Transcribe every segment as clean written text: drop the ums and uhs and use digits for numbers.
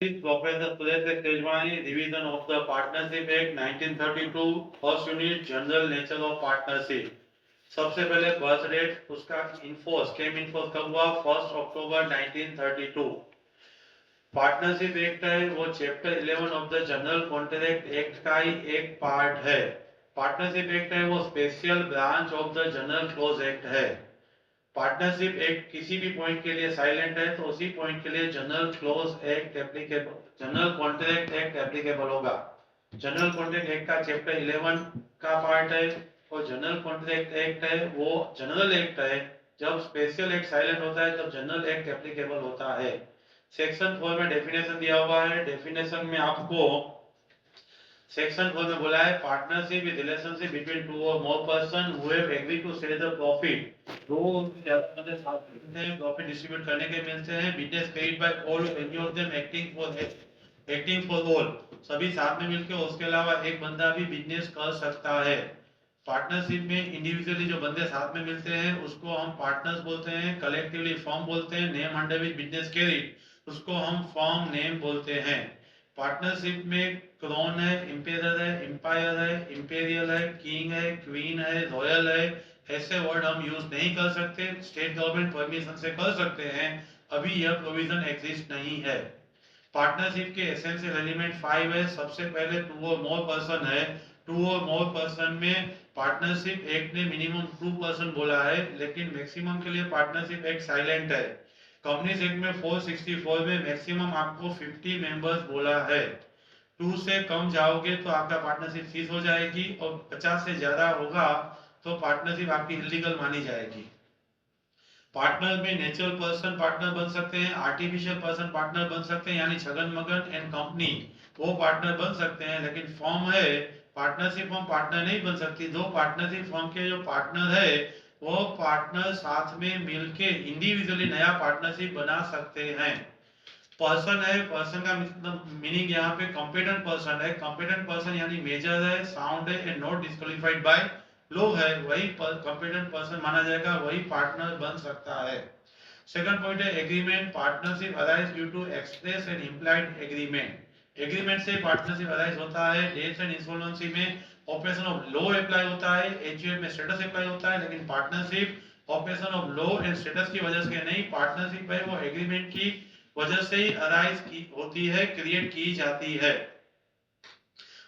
Is Professor Suresh Tejwani, Revision of the Partnership Act 1932, First Unit, General Nature of Partnership. सबसे पहले birth date उसका enforce केम enforce कब हुआ 1 अक्टूबर 1932। Partnership act है वो chapter 11 of the general contract act का ही एक पार्ट है। पार्टनरशिप एक्ट है वो special branch of the general close act है। पार्टनरशिप एक्ट किसी भी पॉइंट के लिए साइलेंट है तो उसी पॉइंट के लिए general close act applicable, general contract act applicable होगा। जनरल कॉन्ट्रैक्ट एक्ट का चैप्टर 11 का पार्ट है और जनरल कॉन्ट्रैक्ट एक्ट है वो जनरल एक्ट है। जब स्पेशल एक्ट साइलेंट होता है तब जनरल एक्ट एप्लीकेबल होता है। सेक्शन 4 में डेफिनेशन दिया हुआ है। डेफिनेशन में आपको सेक्शन 4 में बोला है partnership is relationship between two और more person who have agreed to share the profit. दो से ज्यादा बंदे साथ मिलते हैं, प्रॉफिट डिस्ट्रीब्यूट करने के मिलते हैं। Business paid by all any of them acting for all. सभी साथ में मिलकर उसके अलावा एक बंदा भी बिजनेस कर सकता है। पार्टनरशिप में इंडिविजुअली जो बंदे साथ में मिलते हैं उसको हम पार्टनर्स बोलते हैं, कलेक्टिवली फर्म बोलते हैं। Name under which business carried उसको हम फर्म नेम बोलते हैं। पार्टनरशिप में क्राउन है, इंपेरर है, एम्पायर है, इंपेरियल है, किंग है, क्वीन है, रॉयल है, ऐसे वर्ड हम यूज नहीं कर सकते। स्टेट गवर्नमेंट परमिशन से कर सकते हैं, अभी यह प्रोविजन एग्जिस्ट नहीं है। पार्टनरशिप के एसेंशियल एलिमेंट 5 है। सबसे पहले टू और मोर पर्सन है। टू और मोर पर्सन में पार्टनरशिप एक्ट ने मिनिमम 2 पर्सन बोला है, लेकिन मैक्सिमम के लिए पार्टनरशिप एक्ट साइलेंट है। कंपनीज एक्ट में 464 में मैक्सिमम आपको 50 मेंबर्स बोला है। 2 से कम जाओगे तो आपका पार्टनरशिप सीज हो जाएगी और 50 से ज्यादा होगा तो पार्टनरशिप आपकी इलीगल मानी जाएगी। पार्टनर में नेचुरल पर्सन पार्टनर बन सकते हैं, आर्टिफिशियल पर्सन पार्टनर बन सकते हैं, यानी छगन मगन एंड कंपनी वो पार्टनर बन सकते हैं। लेकिन फॉर्म है पार्टनरशिप फॉर्म पार्टनर नहीं बन सकती। दो पार्टनरशिप फॉर्म के जो पार्टनर है वो पार्टनर साथ में मिलके इंडिविजुअली नया पार्टनरशिप बना सकते हैं। पर्सन है, पर्सन का मतलब मीनिंग यहाँ पे कॉम्पिटेंट पर्सन है। कॉम्पिटेंट पर्सन यानी मेजर है, साउंड है एंड नॉट डिस्क्वालिफाइड बाय लो है, वही कॉम्पिटेंट पर्सन माना जाएगा, वही पार्टनर बन सकता है। सेकंड पॉइंट है agreement. Partnership arise due to express and implied agreement. Agreement से पार्टनरशिप अराइज होता है। डेथ एंड इंसॉल्वेंसी में ऑपरेशन ऑफ लॉ अप्लाई होता है, एचयूएफ में स्टेटस अप्लाई होता है, लेकिन partnership operation of law and status की वजह से नहीं, पार्टनरशिप है वो एग्रीमेंट की वजह से ही अराइज की होती है, क्रिएट की जाती है।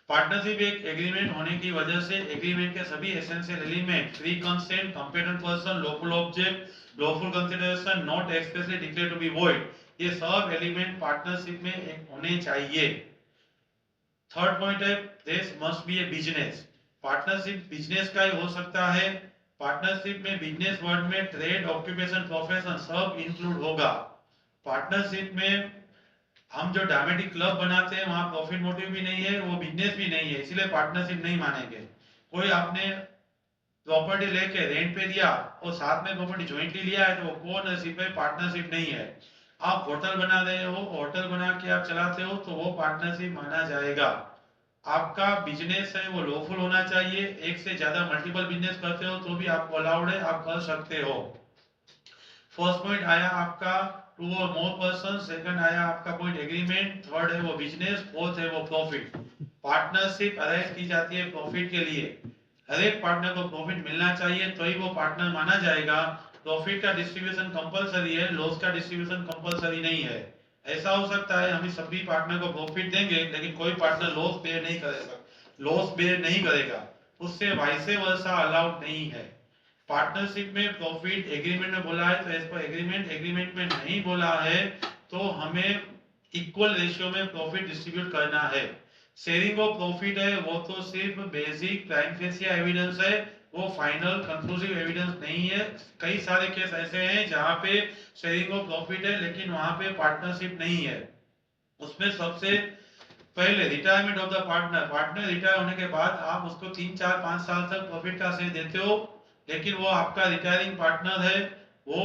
पार्टनरशिप एक एग्रीमेंट होने की वजह से एग्रीमेंट के सभी essential element free consent, competent person, lawful object, lawful consideration, not expressly declare to be void, ये सब एलिमेंट पार्टनरशिप में एक होने चाहिए। थर्ड पॉइंट है this must be a business. Partnership business का ही हो सकता है। पार्टनरशिप में बिजनेस वर्ड में ट्रेड, ऑक्यूपेशन, प्रोफेशन सब इंक्लूड होगा। पार्टनरशिप में हम जो ड्रामेटिक क्लब बनाते हैं वहां प्रॉफिट मोटिव भी नहीं है, वो बिजनेस भी नहीं है, इसलिए पार्टनरशिप नहीं मानेंगे। कोई आपने प्रॉपर्टी लेके रेंट पे दिया और साथ में प्रॉपर्टी ज्वाइंटली लिया है तो वो कोओनरशिप है, पार्टनरशिप नहीं है। आप होटल बना रहे हो, होटल बना के आप चलाते हो तो वो पार्टनरशिप माना जाएगा। आपका बिजनेस है वो लॉफुल होना चाहिए। एक से ज्यादा मल्टीपल बिजनेस करते हो तो भी आपको अलाउड है, आप कर सकते हो। फर्स्ट पॉइंट आया आपका टू और मोर पर्सन, सेकंड आया आपका पॉइंट एग्रीमेंट, थर्ड है वो बिजनेस, फोर्थ है वो प्रॉफिट। पार्टनरशिप अरेंज की जाती है प्रॉफिट के लिए। हर एक पार्टनर को प्रॉफिट मिलना चाहिए तो ही वो पार्टनर माना जाएगा। प्रॉफिट का डिस्ट्रीब्यूशन कंपलसरी है, लॉस का डिस्ट्रीब्यूशन कंपलसरी नहीं है। ऐसा हो सकता है हम सभी पार्टनर को प्रॉफिट देंगे लेकिन कोई पार्टनर लॉस बेयर नहीं करेगा, लॉस बेयर नहीं करेगा, उससे वाइस वर्सा अलाउड नहीं है। पार्टनरशिप में प्रॉफिट एग्रीमेंट में बोला है तो एज पर एग्रीमेंट, एग्रीमेंट में नहीं बोला है तो हमें इक्वल रेशियो में प्रॉफिट डिस्ट्रीब्यूट करना है। शेयरिंग ऑफ प्रॉफिट है वो तो सिर्फ बेसिक प्राइम फेसिया एविडेंस है, वो फाइनल कंक्लूसिव एविडेंस नहीं है। कई सारे केस ऐसे हैं जहां पे शेयरिंग ऑफ प्रॉफिट है लेकिन वहां पे पार्टनरशिप नहीं है। उसमें सबसे पहले retirement of the partner, partner retire होने के बाद आप उसको 3 4 5 साल तक प्रॉफिट का शेयर देते हो, लेकिन वो आपका रिटायरिंग पार्टनर है, वो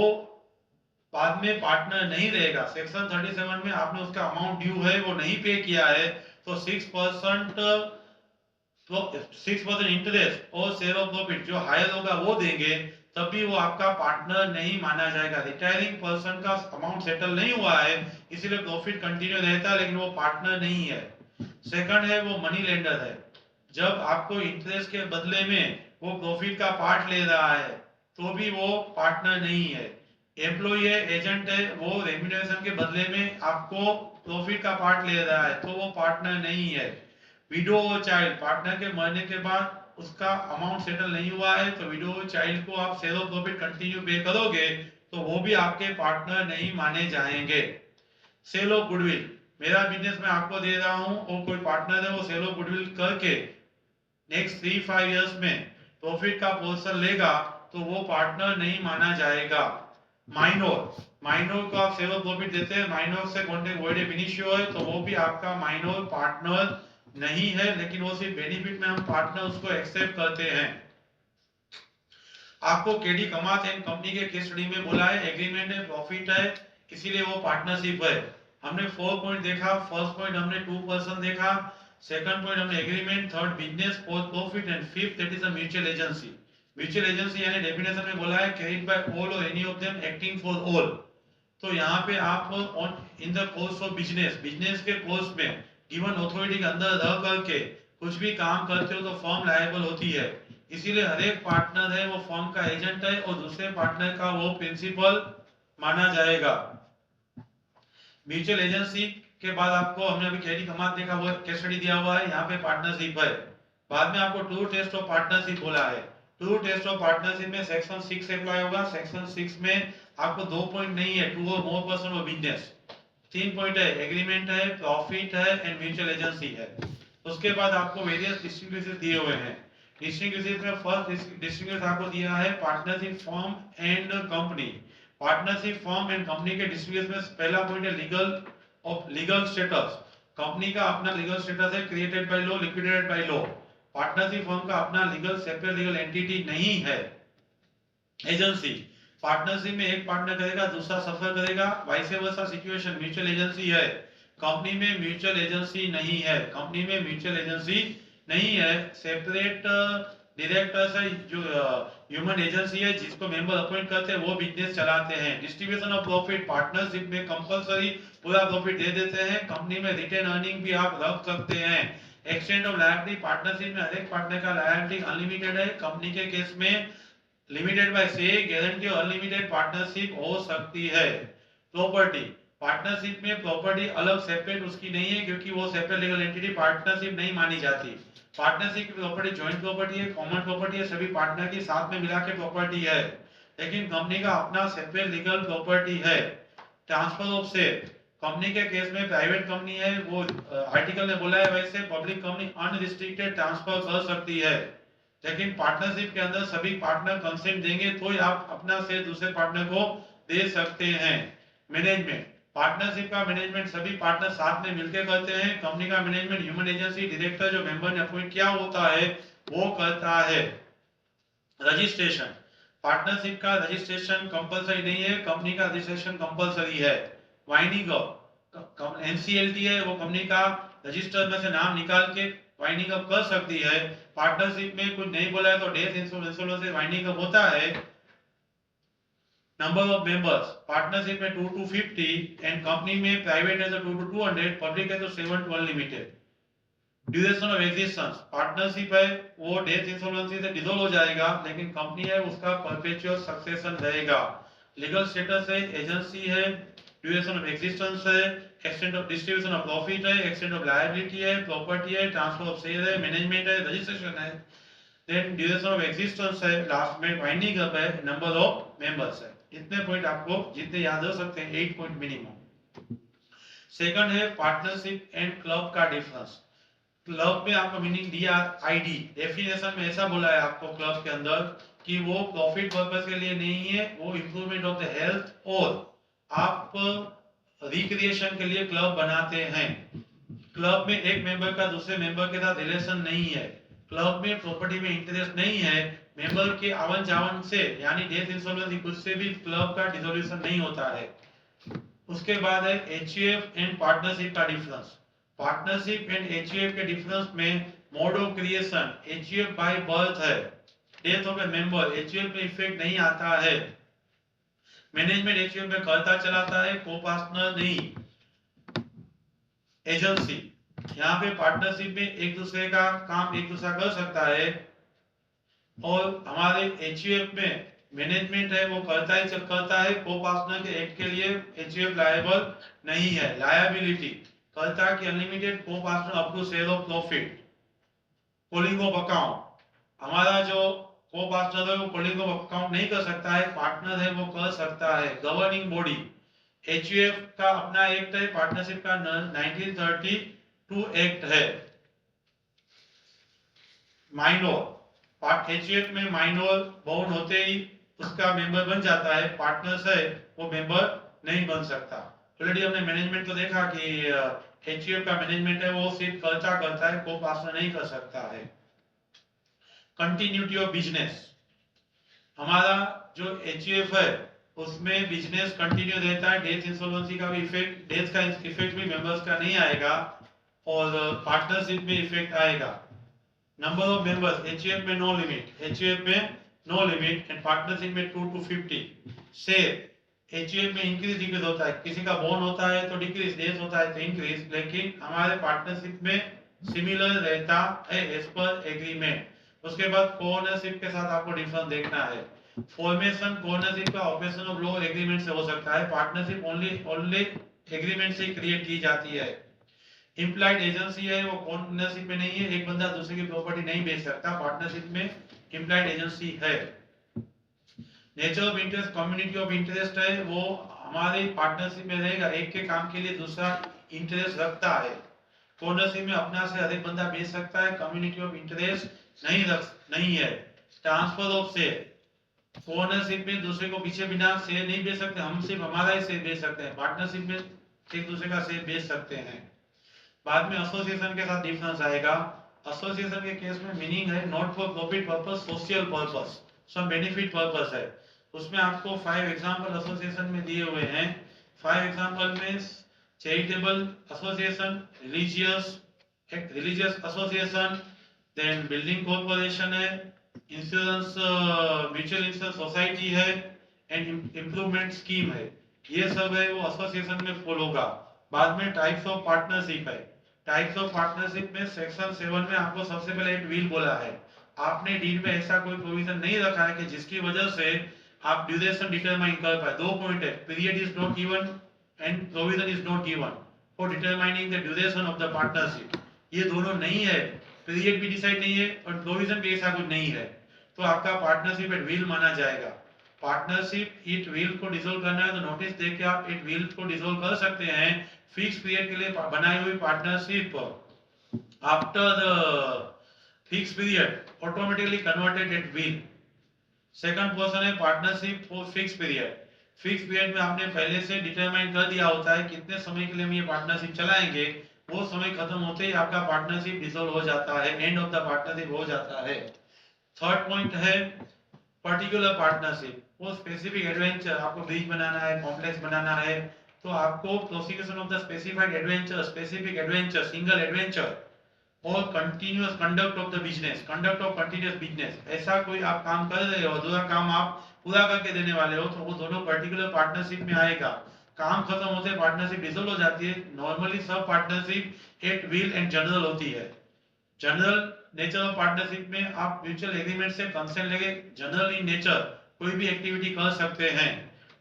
बाद में पार्टनर नहीं रहेगा। सेक्शन 37 में आपने उसका अमाउंट ड्यू है वो नहीं पे किया है तो 6% तो 6% इंटरेस्ट और शेयर ऑफ प्रॉफिट जो हायर होगा वो देंगे। तब भी वो आपका पार्टनर नहीं माना जाएगा। रिटायरिंग पर्सन का अमाउंट सेटल नहीं हुआ है, इसीलिए प्रॉफिट कंटिन्यू रहता है, लेकिन वो पार्टनर नहीं है। सेकंड है वो मनी लेंडर है। जब आपको इंटरेस्ट के बदले में वो प्रॉफिट का पार्ट ले रहा है, तो भी वो पार्टनर नहीं है। एम्प्लॉय है, एजेंट है, वो रेम्यूनरेशन के बदले में आपको प्रॉफिट का पार्ट ले रहा है, तो वो पार्टनर नहीं है। विडो और चाइल्ड, पार्टनर के मरने के बाद उसका अमाउंट सेटल नहीं हुआ है, तो विडो और चाइल्ड को आप शेयर ऑफ प्रॉफिट कंटिन्यू पे करोगे, तो वो भी आपके पार्टनर नहीं माने जाएंगे। सेल ऑफ गुडविल, मेरा बिजनेस मैं आपको दे रहा हूं और कोई पार्टनर है वो सेल ऑफ गुडविल करके नेक्स्ट 3-5 इयर्स में प्रॉफिट का पोर्शन लेगा, तो वो पार्टनर नहीं माना जाएगा। माइनोर, माइनोर को आप सेल ऑफ प्रॉफिट देते हैं, माइनोर से कॉन्ट्रैक्ट वॉइड एब इनिशियो है, तो वो भी आपका माइनोर पार्टनर नहीं है, लेकिन वो सिर्फ बेनिफिट में हम पार्टनर उसको एक्सेप्ट करते हैं। आपको केडी कमात एंड कंपनी के केस स्टडी में बोला है एग्रीमेंट है, प्रॉफिट है, इसीलिए वो पार्टनरशिप है। हमने 4 पॉइंट देखा। फर्स्ट पॉइंट हमने 2% देखा, सेकंड पॉइंट हमने agreement, third business, fourth profit and fifth that is a mutual agency. Mutual agency यानी डेफिनेशन में बोला है कैरिड बाय ऑल और any of them acting for all. तो यहाँ पे आप on in the course of business, business के कोर्स में गिवन अथॉरिटी के अंदर रह करके कुछ भी काम करते हो तो फर्म लायबल होती है। इसीलिए हर एक पार्टनर है वो फर्म का एजेंट है और दूसरे पार्टनर का वो प्रिंसिपल माना जाएगा। म्यूचुअल एजेंसी के बाद आपको हमने अभी कैडी कमात देखा, वो केस स्टडी दिया हुआ है, यहाँ पे पार्टनरशिप है। बाद में आपको ट्रू टेस्ट ऑफ पार्टनरशिप बोला है। ट्रू टेस्ट ऑफ पार्टनरशिप में सेक्शन 6 अप्लाई होगा। सेक्शन 6 में आपको 2 पॉइंट नहीं है, 2 और मोर पर्सन और बिजनेस। 3 पॉइंट है, एग्रीमेंट है, प्रॉफिट है एंड म्यूचुअल एजेंसी है। उसके बाद आपको वेरियस डिस्टिंग्विशेस दिए हुए हैं। डिस्टिंग्विशेस में फर्स्ट डिस्टिंग्विश आपको दिया है partnership firm and company. Partnership firm and company के डिस्टिंग्विश में पहला पॉइंट है लीगल स्टेटस। कंपनी का अपना लीगल स्टेटस है, created by law, liquidated by law. Partnership firm का अपना लीगल सेपरेट लीगल एंटिटी नहीं है। एजेंसी, पार्टनरशिप में एक पार्टनर करेगा दूसरा सफर करेगा, vice versa situation mutual agency है। कंपनी में म्यूचुअल एजेंसी नहीं है, कंपनी में म्यूचुअल एजेंसी नहीं है। सेपरेट डायरेक्टर्स है, जो ह्यूमन एजेंसी है जिसको मेंबर अपॉइंट करते हैं, वो बिजनेस चलाते हैं। डिस्ट्रीब्यूशन ऑफ प्रॉफिट, पार्टनरशिप में कंपलसरी पूरा प्रॉफिट दे देते हैं, कंपनी में रिटेन अर्निंग भी आप रख सकते हैं। एक्सटेंड ऑफ लायबिलिटी, पार्टनरशिप में हर एक पार्टनर का लायबिलिटी अनलिमिटेड है, कंपनी के केस में लिमिटेड बाय से गारंटी और अनलिमिटेड पार्टनरशिप हो सकती है। प्रॉपर्टी, पार्टनरशिप में प्रॉपर्टी अलग सेपरेट उसकी नहीं है, क्योंकि वो सेपरेट लीगल एंटिटी पार्टनरशिप नहीं मानी जाती। पार्टनरशिप की प्रॉपर्टी जॉइंट प्रॉपर्टी है, कॉमन प्रॉपर्टी है, सभी पार्टनर की साथ में मिला के प्रॉपर्टी है। लेकिन कंपनी का अपना सेपरेट लीगल प्रॉपर्टी है। ट्रांसफर ऑफ शेयर, कंपनी के केस में प्राइवेट कंपनी है, वो आर्टिकल ने बोला है वैसे पब्लिक कंपनी अनरिस्ट्रिक्टेड ट्रांसफर कर सकती है। लेकिन पार्टनरशिप के अंदर सभी पार्टनर कंसेंट देंगे तो ही आप अपना शेयर दूसरे पार्टनर को दे सकते हैं। मैनेजमेंट, पार्टनरशिप का मैनेजमेंट सभी पार्टनर साथ में मिलकर करते हैं। कंपनी का मैनेजमेंट ह्यूमन एजेंसी डायरेक्टर जो मेंबर ने अपॉइंट किया होता है वो करता है। रजिस्ट्रेशन, पार्टनरशिप का रजिस्ट्रेशन कंपलसरी नहीं है, कंपनी का रजिस्ट्रेशन कंपलसरी है। वाइंडिंग अप, एनसीएलटी है, वो कंपनी का रजिस्टर में से नाम निकाल के वाइंडिंग अप कर सकती है। पार्टनरशिप में कुछ नहीं बोला है तो डेथ इंश्योरेंस से वाइंडिंग अप होता है। नंबर ऑफ मेंबर्स, पार्टनरशिप में 2 to 50 एंड कंपनी में प्राइवेट है तो 2 to 200, पब्लिक है तो 7 to unlimited. Duration of existence, partnership है वो डेथ इंश्योरेंस से डिसॉल्व हो जाएगा, लेकिन कंपनी है उसका परपेचुअल सक्सेशन रहेगा। लीगल स्टेटस है, एजेंसी है, ड्यूरेशन ऑफ एग्जिस्टेंस है, extent of distribution of profit है, एक्सटेंट ऑफ लायबिलिटी है, प्रॉपर्टी है, ट्रांसफर ऑफ शेयर है, मैनेजमेंट है, रजिस्ट्रेशन है, देन ड्यूरेशन ऑफ एग्जिस्टेंस है, लास्ट में वाइंडिंग अप है, नंबर ऑफ मेंबर्स है। इतने पॉइंट आपको जितने याद रख सकते हैं, 8 पॉइंट मिनिमम। सेकंड है पार्टनरशिप एंड क्लब का डिफरेंस। क्लब में आपका मीनिंग दिया आईडी, डेफिनेशन में ऐसा बोला है आपको क्लब के अंदर कि वो प्रॉफिट पर्पस के लिए नहीं है, वो इंप्रूवमेंट ऑफ द हेल्थ और आप रिक्रिएशन के लिए क्लब बनाते हैं। क्लब में एक मेंबर का दूसरे मेंबर के साथ रिलेशन नहीं है, क्लब में प्रॉपर्टी में इंटरेस्ट नहीं है, मेंबर के आवन जावन से यानी डेथ इंश्योरेंस कुछ से भी क्लब का डिसोल्यूशन नहीं होता है। उसके बाद है एचयूएफ एंड पार्टनरशिप का डिफरेंस। पार्टनरशिप एंड एचयूएफ के डिफरेंस में mode of creation, HUF by birth है, death of a member HUF में इफेक्ट नहीं आता है। मैनेजमेंट एचयूएफ में कर्ता चलाता है, को पार्टनर नहीं, एजेंसी। यहाँ पे पार्टनरशिप में एक दूसरे का काम एक दूसरा कर सकता है, और हमारे एचयूएफ में मैनेजमेंट है वो करता ही करता है, को पार्टनर के एक्ट के लिए एचयूएफ लायबल नहीं है। लायबिलिटी करता की अनलिमिटेड, को partner up to share of profit. Calling of account, हमारा जो को पार्टनर है वो कॉलिंग ऑफ अकाउंट नहीं कर सकता है, पार्टनर है वो कर सकता है। गवर्निंग बॉडी एचयूएफ का अपना एक्ट है, पार्टनरशिप का 1932 एक्ट है। माइनर, एचयूएफ में माइनर बाउंड होते ही उसका मेंबर बन जाता है, पार्टनर्स है वो मेंबर नहीं बन सकता। ऑलरेडी हमने मैनेजमेंट को देखा कि एचयूएफ का मैनेजमेंट है वो सिर्फ कर्ता करता है, को पार्टनर नहीं कर सकता है। कंटिन्यूटी ऑफ बिजनेस, हमारा जो एचयूएफ है उसमें बिजनेस कंटिन्यू रहता है, डेथ इंसॉल्वेंसी का भी इफेक्ट, डेथ का इफेक्ट भी मेंबर्स का नहीं आएगा, और पार्टनरशिप में इफेक्ट आएगा। नंबर ऑफ मेंबर्स एचयूएफ में नो लिमिट, एचयूएफ में नो लिमिट, एंड पार्टनरशिप में 2 to 50। शेयर एचयूएफ में इंक्रीज डिक्रीज होता है, किसी का बोन होता है तो डिक्रीज, डेथ होता है तो इंक्रीज, लेकिन हमारे पार्टनरशिप में सिमिलर रहता है एज पर एग्रीमेंट। उसके बाद कोओनरशिप के साथ आपको डिफरेंस देखना है। फॉर्मेशन कोओनरशिप का ऑपरेशन ऑफ लॉ एग्रीमेंट से हो सकता है, पार्टनरशिप ओनली एग्रीमेंट से क्रिएट की जाती है। इम्प्लाइड एजेंसी है वो पार्टनरशिप में नहीं है, एक बंदा दूसरे की प्रॉपर्टी नहीं बेच सकता, पार्टनरशिप में इम्प्लाइड एजेंसी है। Nature of interest community of interest है, वो हमारे पार्टनरशिप में रहेगा, एक के काम के लिए दूसरा इंटरेस्ट रखता है। पार्टनरशिप में अपना से अधिक बंदा बेच सकता है, कम्युनिटी ऑफ इंटरेस्ट नहीं है। ट्रांसफर ऑफ शेयर, पार्टनरशिप में दूसरे को पीछे बिना शेयर नहीं बेच सकते, हम सिर्फ हमारा ही शेयर बेच सकते हैं, पार्टनरशिप में एक दूसरे का शेयर बेच सकते हैं। बाद में एसोसिएशन के साथ डिफरेंस आएगा। एसोसिएशन के केस में मीनिंग है not for profit purpose, social purpose, some benefit purpose है। उसमें आपको 5 एग्जांपल एसोसिएशन में दिए हुए हैं। 5 एग्जांपल में charitable association, religious association, then building corporation है, इंश्योरेंस म्यूचुअल इंश्योरेंस सोसाइटी है, एंड इम्प्रूवमेंट स्कीम है। ये सब है वो एसोसिएशन में फॉलो होगा। बाद में टाइप्स ऑफ पार्टनरशिप है। टाइप्स ऑफ पार्टनरशिप में सेक्शन 7 में आपको सबसे पहले एक विल बोला है। आपने डीड में ऐसा कोई प्रोविजन नहीं रखा है कि जिसकी वजह से आप ड्यूरेशन डिटरमाइन कर पाए। 2 पॉइंट है, period is not given and provision is not given for determining the duration of the partnership. ये दोनों नहीं है, पीरियड भी डिसाइड नहीं है और प्रोविजन भी ऐसा कुछ नहीं है, तो आपका पार्टनरशिप एट विल माना जाएगा। पार्टनरशिप इट विल को डिसॉल्व करना है तो नोटिस देके आप इट विल को डिसॉल्व कर सकते हैं। फिक्स पीरियड के लिए बनाई हुई partnership after the fix period automatically converted at will. Second person है partnership for fix period. Fix period में आपने पहले से डिटरमाइन कर दिया होता है कितने समय के लिए हम ये पार्टनरशिप चलाएंगे, वो समय खत्म होते ही आपका पार्टनरशिप डिसॉल्व हो जाता है, एंड ऑफ द पार्टनरशिप हो जाता है। थर्ड पॉइंट है पर्टिकुलर पार्टनरशिप, वो स्पेसिफिक एडवेंचर, आपको ब्रिज बनाना है, कॉम्प्लेक्स बनाना है, तो आपको prosecution of the specified adventure, specific adventure, single adventure और continuous conduct of the business, conduct of continuous business, ऐसा कोई आप काम कर रहे हो, दूसरा काम आप पूरा करके देने वाले हो, तो वो दोनों पर्टिकुलर पार्टनरशिप में आएगा। काम खत्म होते पार्टनरशिप डिसॉल्व हो जाती है। नॉर्मली सब partnership at will and general होती है। जनरल नेचर ऑफ पार्टनरशिप में आप म्यूचुअल एग्रीमेंट से कंसेंट लेके जनरल इन नेचर कोई भी एक्टिविटी कर सकते हैं।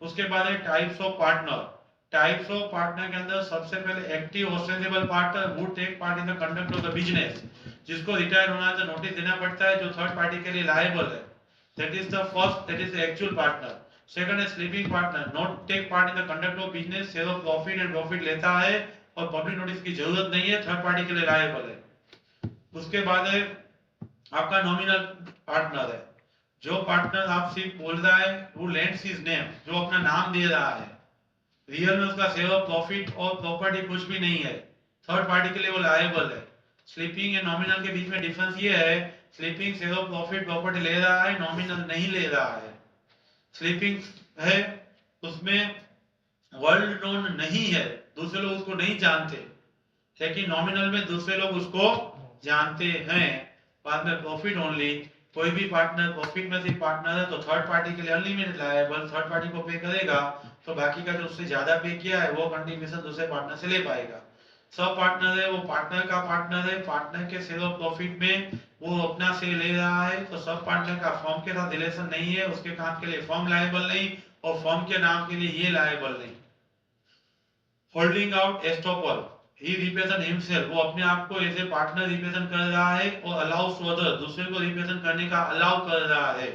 उसके बाद है types of partner. Types of partner के अंदर सबसे पहले active ostensible partner would take part in the conduct of the business, जिसको रिटायर होना है तो नोटिस देना पड़ता है, जो थर्ड पार्टी के लिए लायबल है, that is the first, that is the actual partner. Second है sleeping partner, not take part in the conduct of business, share of profit and profit लेता है और पब्लिक नोटिस की जरूरत नहीं है, थर्ड पार्टी के लिए लायबल है। उसके बाद है आपका नॉमिनल पार्टनर है, जो पार्टनर आप सिर्फ बोल रहा है, वो लेंड्स हिज नेम, जो अपना नाम दे रहा है, रियल में उसका शेयर ऑफ प्रॉफिट और प्रॉपर्टी कुछ भी नहीं है, थर्ड पार्टी के लिए वो लायबल है। स्लीपिंग एंड नॉमिनल के बीच में डिफरेंस ये है, sleeping share of profit property ले रहा है, नॉमिनल नहीं ले रहा है। स्लीपिंग है उसमें वर्ल्ड नोन नहीं है, दूसरे लोग उसको नहीं जानते, लेकिन नॉमिनल में दूसरे लोग उसको जानते हैं। बाद में प्रॉफिट ओनली, कोई भी पार्टनर प्रॉफिट में से पार्टनर है तो थर्ड पार्टी के लिए अनलिमिटेड लायबल, थर्ड पार्टी को पे करेगा तो बाकी का जो उससे ज्यादा पे किया है वो कंट्रीब्यूशन दूसरे पार्टनर से ले पाएगा। सब पार्टनर है वो पार्टनर का पार्टनर है, पार्टनर के शेयर ऑफ प्रॉफिट में वो अपना शेयर ले रहा है, तो सब पार्टनर का फर्म के साथ रिलेशन नहीं है, उसके काम के लिए फर्म लायबल नहीं और फर्म के नाम के लिए ये लायबल नहीं। होल्डिंग आउट एस्टॉपल, ही रिप्रेजेंट हिमसेल्फ, वो अपने आप को एज ए पार्टनर रिप्रेजेंट कर रहा है और अलाउस टू अदर, दूसरे को रिप्रेजेंट करने का अलाउ कर रहा है,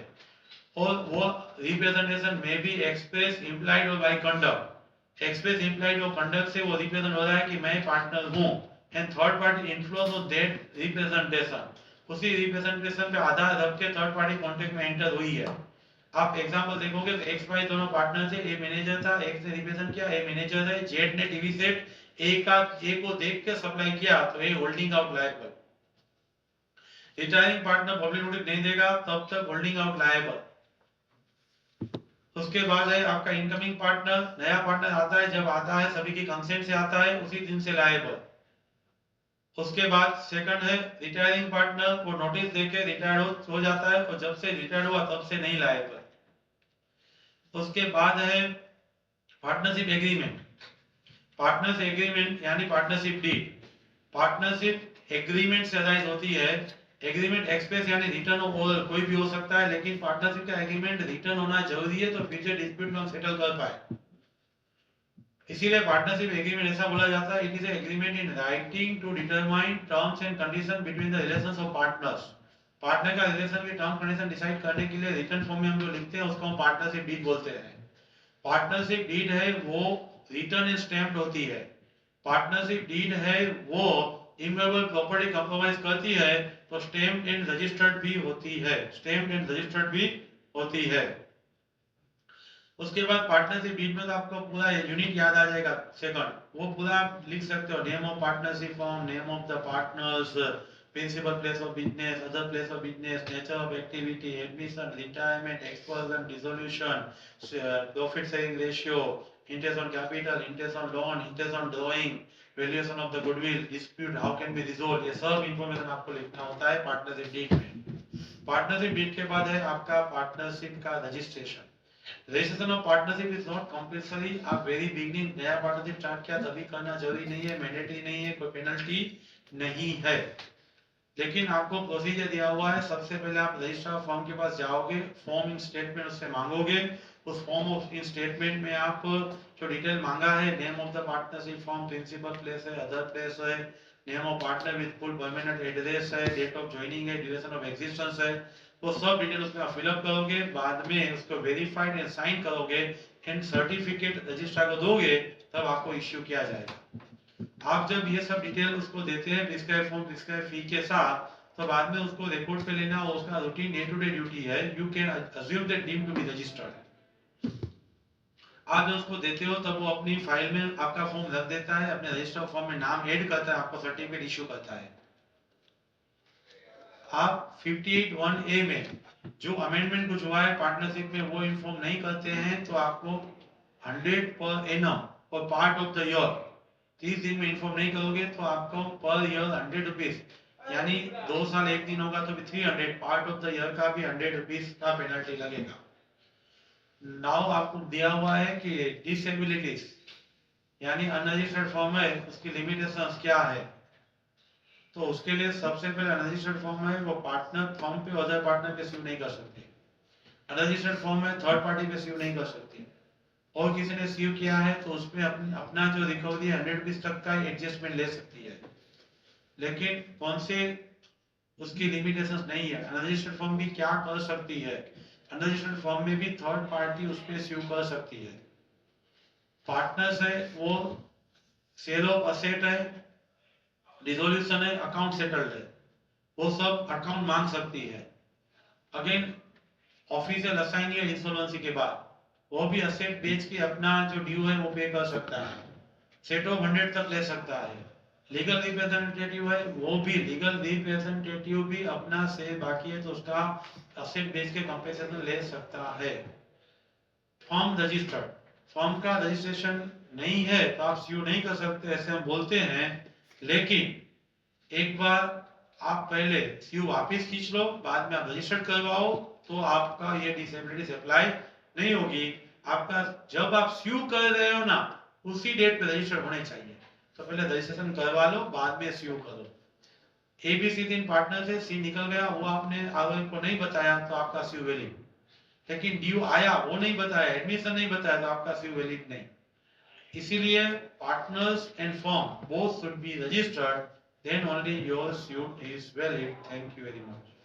और वो रिप्रेजेंटेशन में भी एक्सप्रेस इंप्लाइड और बाय कंडक्ट, एक्सप्रेस इंप्लाइड और कंडक्ट से वो रिप्रेजेंट हो रहा है कि मैं पार्टनर हूं, and third party influence on that representation, उसी रिप्रेजेंटेशन पे आधार रख के थर्ड पार्टी कॉन्ट्रैक्ट में एंटर हुई है। आप एग्जांपल देखोगे तो एक्स वाई दोनों पार्टनर थे, ए मैनेजर था, एक्स ने रिप्रेजेंट किया, ए मैनेजर है, जेड ने टीवी सेट ए को देख के सप्लाई किया तो A holding out liable. Retiring partner public notice नहीं देगा तब तक होल्डिंग आउट लायबल। उसके बाद है आपका इनकमिंग पार्टनर, नया पार्टनर आता है, जब आता है सभी की कंसेंट से आता है उसी दिन से लायबल। उसके बाद सेकंड है रिटायरिंग पार्टनर, वो नोटिस देके रिटायर हो जाता है और जब से रिटायर हुआ तब से नहीं लायबल। उसके बाद है पार्टनरशिप एग्रीमेंट, पार्टनर्स एग्रीमेंट यानी पार्टनरशिप डीड, पार्टनरशिप एग्रीमेंट से अराइज होती है। एग्रीमेंट एक्सप्रेस यानी रिटर्न और कोई भी हो सकता है, लेकिन पार्टनरशिप का एग्रीमेंट रिटर्न होना जरूरी है तो फ्यूचर डिस्प्यूट में हम सेटल कर पाए, इसीलिए पार्टनरशिप एग्रीमेंट ऐसा बोला जाता है, it is agreement in writing to determine terms and condition between the relations of partners. Partner का रिलेशन के टर्म कंडीशन डिसाइड करने के लिए रिटर्न फॉर्म में हम जो लिखते हैं उसको हम पार्टनरशिप डीड बोलते हैं। पार्टनरशिप डीड है वो रिटर्न एंड स्टैम्प्ड होती है, पार्टनरशिप डीड है वो इमूवेबल प्रॉपर्टी कंप्रोमाइज करती है तो स्टैम्प्ड एंड रजिस्टर्ड भी होती है, स्टैम्प्ड एंड रजिस्टर्ड भी होती है। उसके बाद पार्टनरशिप डीड में तो आपको पूरा यूनिट याद आ जाएगा, सेकंड वो पूरा आप लिख सकते हो, name of partnership firm, name of the partners, principal place of business, other place of business, nature of activity, admission, retirement, expulsion, dissolution, profit sharing ratio, interest on capital, interest on loan, interest on drawing, valuation of the goodwill, dispute how can be resolve, ये सब information आपको लिखना होता है partnership deed में। Partnership deed के बाद है आपका पार्टनरशिप का registration. Registration of partnership is not compulsory, आप वेरी बिगिनिंग नया पार्टनरशिप स्टार्ट किया तभी करना जरूरी नहीं है, मैंडेटरी नहीं है, कोई पेनल्टी नहीं है, लेकिन आपको प्रोसीजर दिया हुआ है। सबसे पहले आप रजिस्ट्रार फॉर्म के पास जाओगे, फॉर्म इन स्टेटमेंट उससे मांगोगे, उस फॉर्म ऑफ इन स्टेटमेंट में आप जो डिटेल मांगा है, name of the partnership form, principal place है, अदर प्लेस है, name of partner with full permanent address है, डेट ऑफ ज्वाइनिंग है, ड्यूरेशन ऑफ एग्जिस्टेंस है, वो सब डिटेल उसमें आप फिलअप करोगे, बाद में उसको वेरीफाइड एंड साइन करोगे एंड सर्टिफिकेट रजिस्ट्रार को दोगे, तब आपको इश्यू किया जाएगा। आप जब ये सब डिटेल उसको देते हैं प्रिस्क्राइब फॉर्म प्रिस्क्राइब फी के साथ, तो बाद में उसको रिकॉर्ड पे लेना और उसका routine day to day duty है, you can assume that deem to be registered. आप जब उसको देते हो तब वो अपनी फाइल में आपका फॉर्म रख देता है, अपने रजिस्टर फॉर्म में नाम ऐड करता है, आपको सर्टिफिकेट इश्यू करता है। आप 58(1)(a) में जो अमेंडमेंट कुछ हुआ है पार्टनरशिप में वो इन्फॉर्म नहीं करते हैं तो आपको 100 पर एनम और पार्ट ऑफ द ईयर 30 दिन में इन्फॉर्म नहीं करोगे तो आपको पर ईयर 100 रुपीज, यानी 2 साल 1 दिन होगा तो भी 300, पार्ट ऑफ द ईयर का भी 100 रुपीज का पेनल्टी लगेगा। नाउ आपको दिया हुआ है कि डिसेबिलिटीज यानी अनरजिस्टर्ड फॉर्म है उसकी लिमिटेशंस क्या है, तो उसके लिए सबसे पहले अनरजिस्टर्ड फॉर्म है वो पार्टनर फॉर्म पे अदर पार्टनर पे स्यू नहीं कर सकते, अनरजिस्टर्ड फॉर्म में थर्ड पार्टी पे स्यू नहीं कर सकती, और किसी ने स्यू किया है तो उसमें अपना जो रिकवरी 100 रुपीज तक का एडजस्टमेंट ले सकती है, लेकिन कौन से उसकी लिमिटेशंस नहीं है। अनरजिस्टर्ड फॉर्म भी क्या कर सकती है, अनरजिस्टर्ड फॉर्म में भी थर्ड पार्टी उस पे स्यू कर सकती है। पार्टनर्स है वो सेल ऑफ असेट है, डिसोल्यूशन है, अकाउंट सेटल्ड है, वो सब अकाउंट मांग सकती है। अगेन ऑफिशियल असाइन या इंसॉल्वेंसी के बाद वो भी असेट बेच के अपना जो ड्यू है वो पे कर सकता है, सेट ऑफ 100 तक ले सकता है। लीगल रिप्रेजेंटेटिव है वो भी, लीगल रिप्रेजेंटेटिव भी अपना से बाकी है तो उसका असेट बेच के कंपेंसेशन ले सकता है। फॉर्म रजिस्टर्ड, फॉर्म का रजिस्ट्रेशन नहीं है तो आप स्यू नहीं कर सकते ऐसे हम बोलते हैं, लेकिन एक बार आप पहले स्यू वापस खींच लो, बाद में आप रजिस्टर्ड करवाओ, तो आपका ये डिसेबिलिटी अप्लाई नहीं होगी। आपका जब आप स्यू कर रहे हो ना, उसी डेट पे रजिस्टर्ड होने चाहिए। तो पहले रजिस्ट्रेशन करवा लो, बाद में स्यू करो। एबीसी 3 पार्टनर से सी निकल गया, वो आपने आरोपी को नहीं बताया, तो आपका स्यू वैलिड। लेकिन ड्यू आया, वो नहीं बताया, एडमिशन नहीं बताया, तो आपका स्यू वैलिड नहीं। इसीलिए partners and firm both should be registered, then only your suit is valid. Thank you very much.